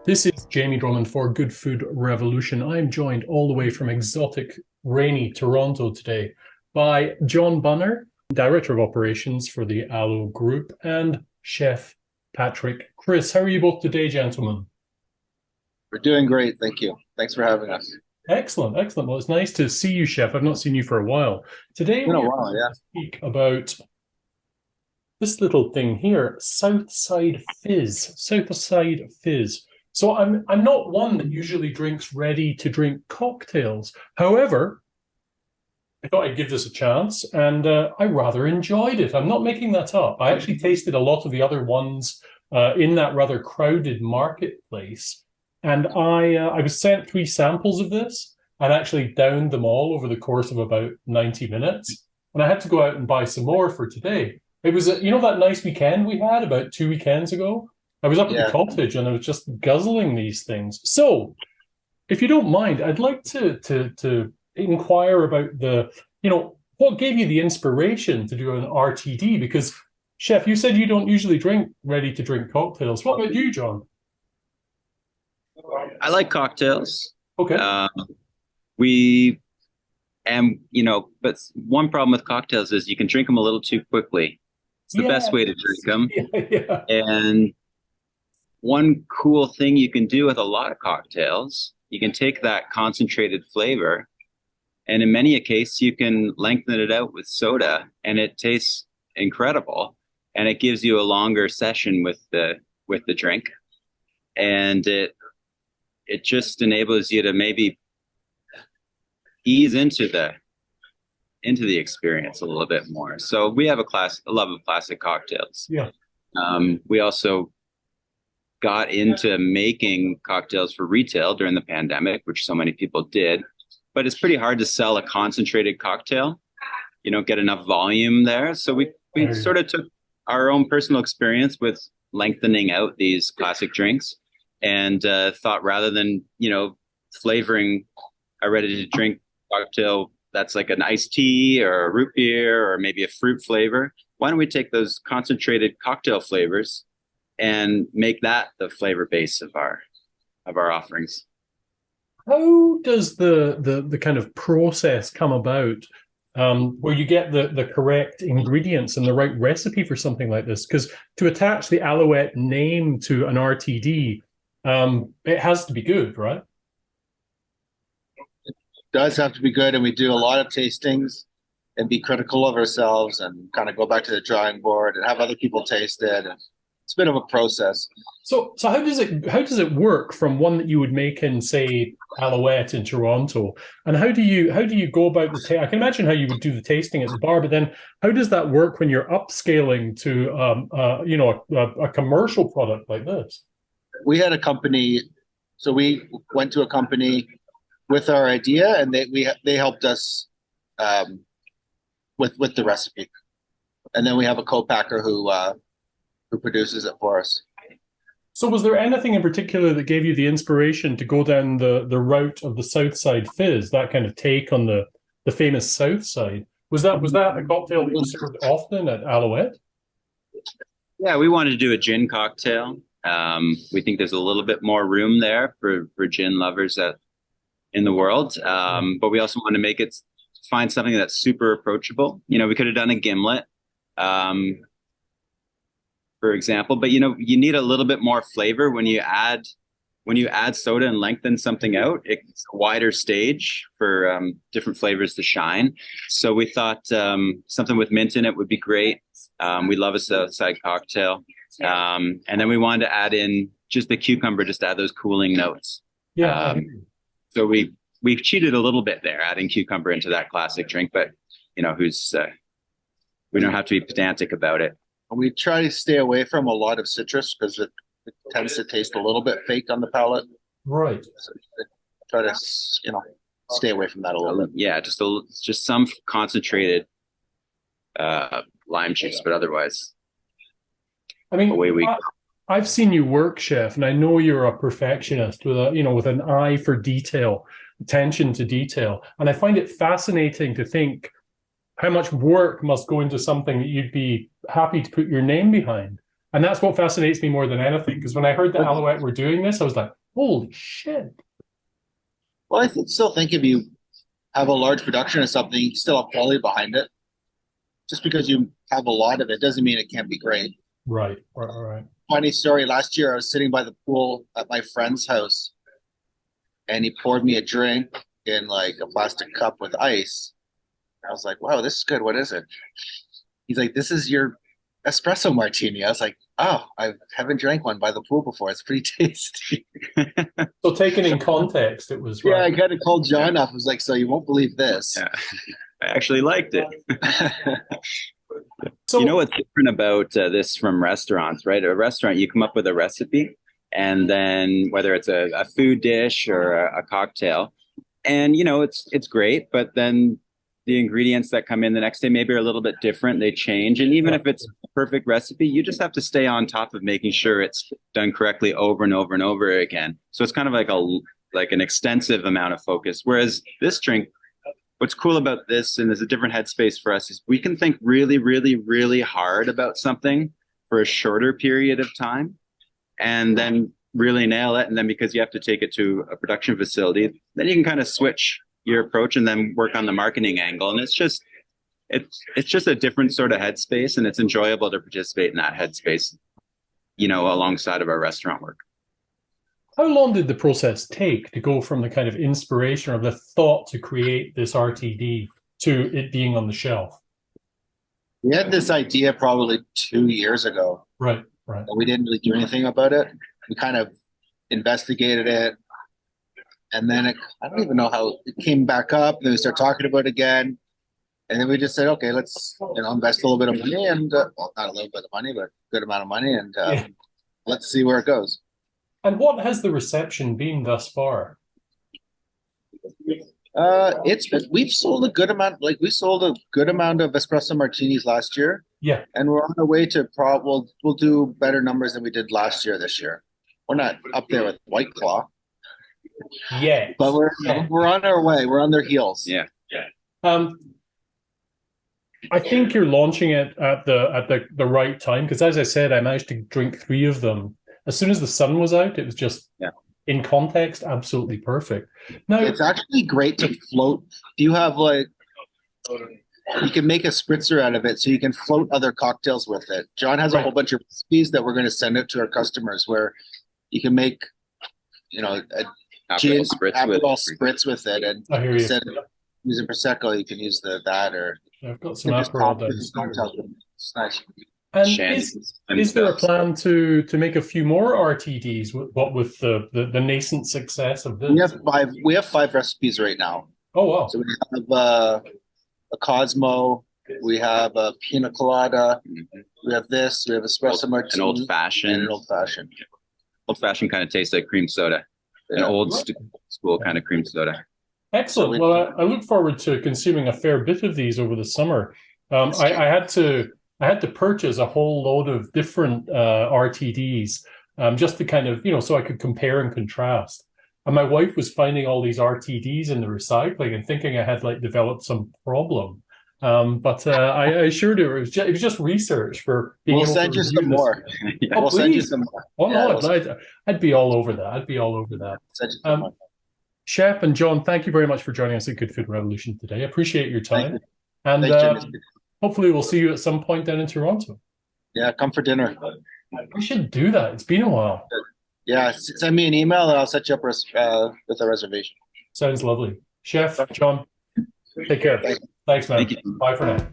This is Jamie Drummond for Good Food Revolution. I'm joined all the way from exotic, rainy Toronto today by John Bunner, Director of Operations for the Alo Group, and Chef Patrick Kriss. How are you both today, gentlemen? We're doing great. Thank you. Thanks for having us. Excellent, excellent. Well, it's nice to see you, Chef. I've not seen you for a while. Today, It's been a we are while, going yeah. to speak about this little thing here, Southside Fizz. Southside Fizz. So I'm not one that usually drinks ready to drink cocktails. However, I thought I'd give this a chance, and I rather enjoyed it. I'm not making that up. I actually tasted a lot of the other ones in that rather crowded marketplace, and I was sent three samples of this, and actually downed them all over the course of about 90 minutes. And I had to go out and buy some more for today. It was, that nice weekend we had about 2 weekends ago. I was up at the Yeah. cottage and I was just guzzling these things. So, if you don't mind, I'd like to inquire about what gave you the inspiration to do an RTD? Because, Chef, you said you don't usually drink ready to drink cocktails. What about you, John? I like cocktails. Okay. We but one problem with cocktails is you can drink them a little too quickly. It's the best way to drink them. Yeah. And one cool thing you can do with a lot of cocktails, you can take that concentrated flavor, and in many a case, you can lengthen it out with soda, and it tastes incredible, and it gives you a longer session with the drink, and it just enables you to maybe ease into the experience a little bit more. So we have a love of classic cocktails. Yeah. We also got into making cocktails for retail during the pandemic, which so many people did. But it's pretty hard to sell a concentrated cocktail. You don't get enough volume there. So we sort of took our own personal experience with lengthening out these classic drinks and thought rather than, flavoring a ready-to-drink cocktail that's like an iced tea or a root beer or maybe a fruit flavor, why don't we take those concentrated cocktail flavors and make that the flavor base of our offerings? How does the kind of process come about where you get the correct ingredients and the right recipe for something like this? Because to attach the Aloette name to an RTD, it has to be good, right? Does have to be good, and we do a lot of tastings and be critical of ourselves and kind of go back to the drawing board and have other people taste it. And it's a bit of a process. So how does it work from one that you would make in, say, Aloette in Toronto, and how do you go about I can imagine how you would do the tasting at the bar, but then how does that work when you're upscaling to a commercial product like this? We had a company, so we went to a company with our idea, and they helped us with the recipe, and then we have a co-packer who produces it for us. So was there anything in particular that gave you the inspiration to go down the route of the Southside Fizz, that kind of take on the famous South Side? Was that a cocktail that you served often at Aloette? Yeah, we wanted to do a gin cocktail. We think there's a little bit more room there for gin lovers in the world. But we also want to find something that's super approachable. We could have done a gimlet, for example, but you need a little bit more flavor when you add soda and lengthen something out. It's a wider stage for different flavors to shine. So we thought something with mint in it would be great. We love a Southside cocktail. And then we wanted to add in just the cucumber, just to add those cooling notes. Yeah. So we've cheated a little bit there, adding cucumber into that classic drink, but we don't have to be pedantic about it. We try to stay away from a lot of citrus because it tends to taste a little bit fake on the palate. Right. So try to stay away from that a little bit. Yeah, just some concentrated lime juice, but otherwise, I mean, away we go. I've seen you work, Chef, and I know you're a perfectionist with an eye for detail, attention to detail. And I find it fascinating to think how much work must go into something that you'd be happy to put your name behind. And that's what fascinates me more than anything, because when I heard that Aloette were doing this, I was like, holy shit. Well, I still think if you have a large production of something, you still have quality behind it. Just because you have a lot of it doesn't mean it can't be great. Right, right. Funny story, last year I was sitting by the pool at my friend's house and he poured me a drink in like a plastic cup with ice. I was like, wow, this is good. What is it? He's like, this is your espresso martini. I was like, oh, I haven't drank one by the pool before. It's pretty tasty. So taken in context, it was Yeah, right. I kind of called John up. I was like, so you won't believe this. Yeah. I actually liked it. So, you know what's different about this from restaurants, right? A restaurant, you come up with a recipe, and then whether it's a food dish or a cocktail, and it's great, but then the ingredients that come in the next day maybe are a little bit different. They change, and even if it's a perfect recipe, you just have to stay on top of making sure it's done correctly over and over and over again. So it's kind of like an extensive amount of focus. Whereas this drink, what's cool about this, and there's a different headspace for us, is we can think really, really, really hard about something for a shorter period of time and then really nail it. And then because you have to take it to a production facility, then you can kind of switch your approach and then work on the marketing angle. And it's just a different sort of headspace, and it's enjoyable to participate in that headspace, alongside of our restaurant work. how long did the process take to go from the kind of inspiration or the thought to create this RTD to it being on the shelf? We had this idea probably 2 years ago. Right. But we didn't really do anything about it. We kind of investigated it. And then I don't even know how it came back up. Then we started talking about it again. And then we just said, okay, let's invest a little bit of money and well, not a little bit of money, but a good amount of money, and let's see where it goes. And what has the reception been thus far? We've sold a good amount. Like we sold a good amount of espresso martinis last year. Yeah, and we're on our way to we'll do better numbers than we did last year. This year, we're not up there with White Claw. yeah, but we're on our way. We're on their heels. Yeah. I think you're launching it at the right time, because as I said, I managed to drink 3 of them as soon as the sun was out. It was just in context, absolutely perfect. Now it's actually great to float. You have you can make a spritzer out of it, so you can float other cocktails with it. John has a whole bunch of recipes that we're going to send out to our customers, where you can make, a gin spritz with it, and instead of using prosecco, you can use that, or I've got some Aperol downstairs. It's nice. And is there a plan to make a few more RTDs with the nascent success of this? We have 5 recipes right now. Oh wow! So we have a Cosmo, we have a Pina Colada, we have this, we have espresso martini, an old fashioned. And an old fashioned. Old fashioned kind of tastes like cream soda, an old school kind of cream soda. Excellent. Well, I look forward to consuming a fair bit of these over the summer. I had to purchase a whole load of different RTDs just to kind of, so I could compare and contrast. And my wife was finding all these RTDs in the recycling and thinking I had developed some problem. But I assured her it was just research for being able to send you some more. We'll send you some more. Oh no, I'd be all over that. I'd be all over that. Send you some more. Chef and John, thank you very much for joining us at Good Food Revolution today. I appreciate your time. And hopefully we'll see you at some point down in Toronto. Yeah, come for dinner. We should do that. It's been a while. Yeah, send me an email and I'll set you up with a reservation. Sounds lovely. Chef, John, take care. Thanks, man. Thank you. Bye for now.